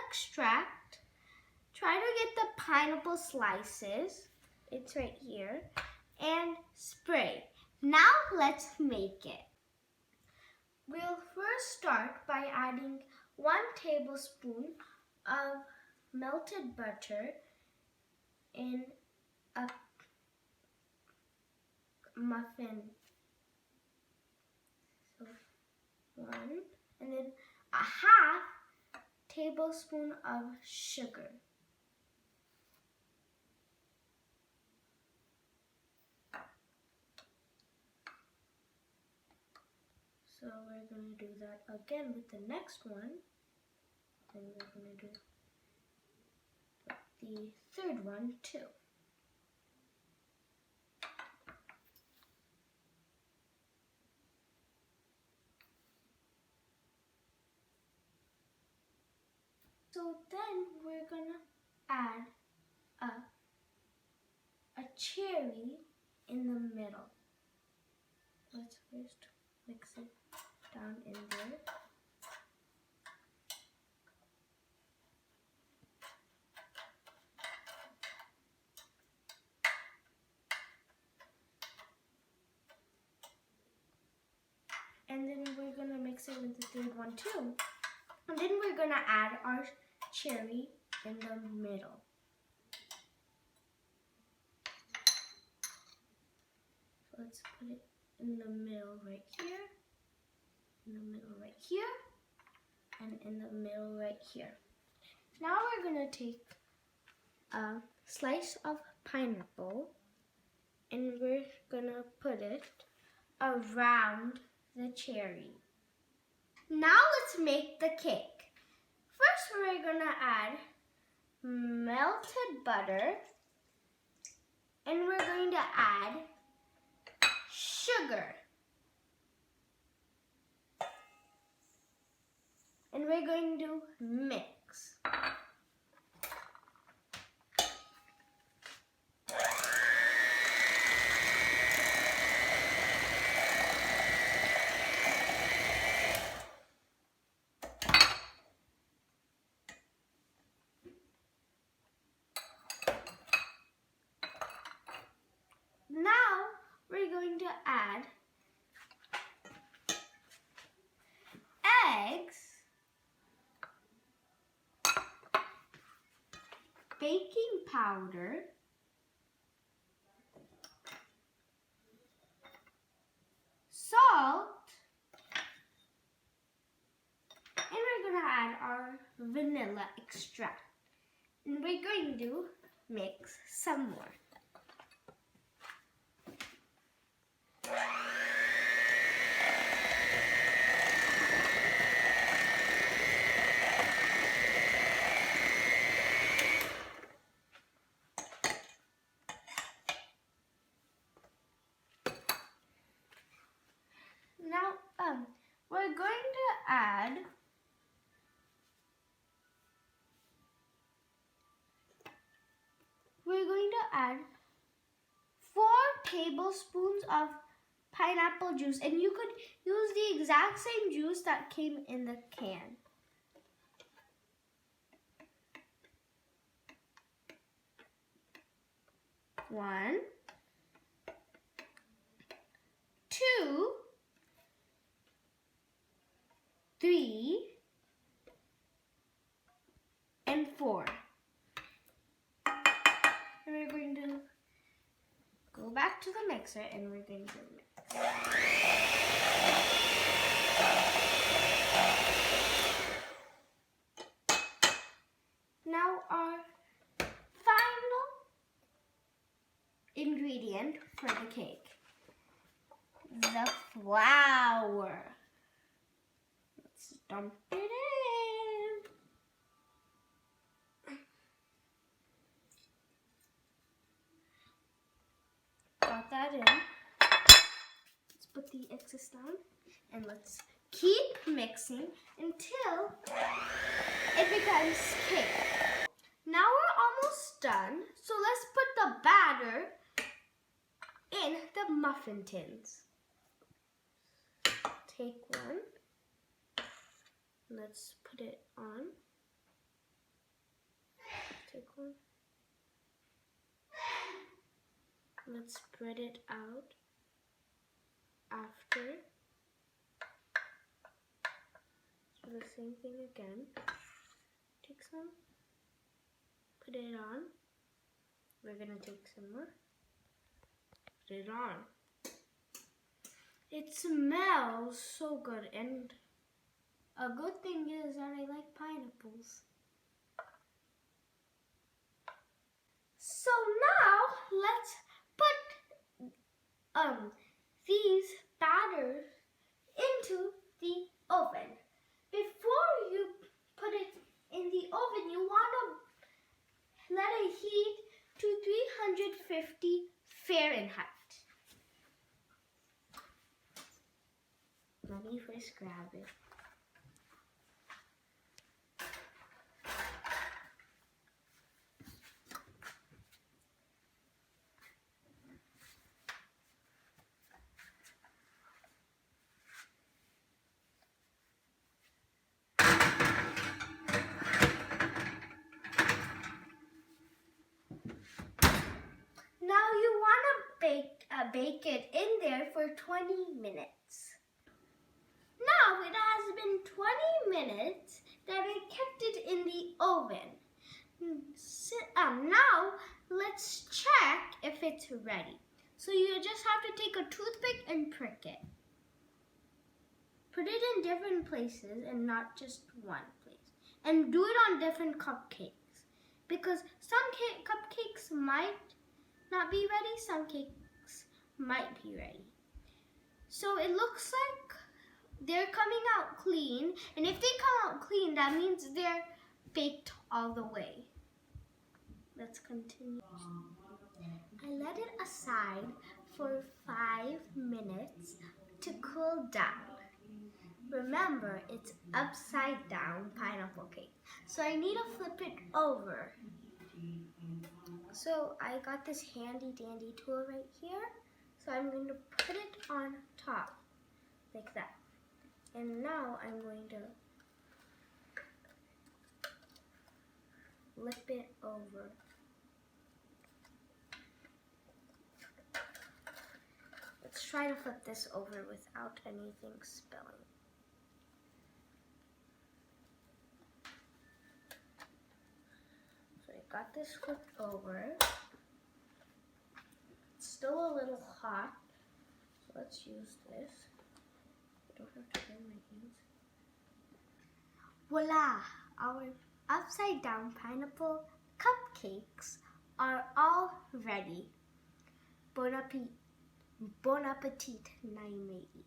extract. Try to get the pineapple slices. It's right here. And spray. Now let's make it. We'll first start by adding 1 tablespoon of melted butter in a muffin. So 1, and then a half tablespoon of sugar. So we're going to do that again with the next one. And we're going to do the third one too. So then we're going to add a cherry in the middle. Let's first mix it down in there. And then we're going to mix it with the third one too. And then we're going to add our cherry in the middle. So let's put it in the middle right here, in the middle right here, and in the middle right here. Now we're going to take a slice of pineapple and we're going to put it around the cherry. Now let's make the cake. First we're going to add melted butter and we're going to add sugar. And we're going to mix. Now we're going to add eggs, baking powder, salt, and we're going to add our vanilla extract. And we're going to mix some more. Now, we're going to add we're going to add 4 tablespoons of pineapple juice, and you could use the exact same juice that came in the can. One, 2, 3, and 4. And we're going to go back to the mixer and we're going to mix. Now our final ingredient for the cake, the flour. Let's dump it in. Got that in. Let's put the excess down and let's keep mixing until it becomes cake. Now we're almost done, so let's put the batter in the muffin tins. Take one. Let's put it on. take one. Let's spread it out after. Do the same thing again. Take some, put it on. We're gonna take some more, put it on. It smells so good, and a good thing is that I like pineapples. So now let's put these batters into the oven. Before you put it in the oven, you want to let it heat to 350 Fahrenheit. Let me first grab it. Now you want to bake it in there for 20 minutes. Now it has been 20 minutes that I kept it in the oven. Now let's check if it's ready. So you just have to take a toothpick and prick it. Put it in different places and not just one place. And do it on different cupcakes. Because some cupcakes might not be ready, some cakes might be ready. So it looks like they're coming out clean, and if they come out clean, that means they're baked all the way. Let's continue. I let it aside for 5 minutes to cool down. Remember, it's upside down pineapple cake, so I need to flip it over. So I got this handy dandy tool right here, so I'm going to put it on top like that. And now I'm going to flip it over. Let's try to flip this over without anything spilling. So I got this flipped over. It's still a little hot, so let's use this. I don't have to burn my hands. Voila! Our upside down pineapple cupcakes are all ready. Bon appetit, 9 maybe.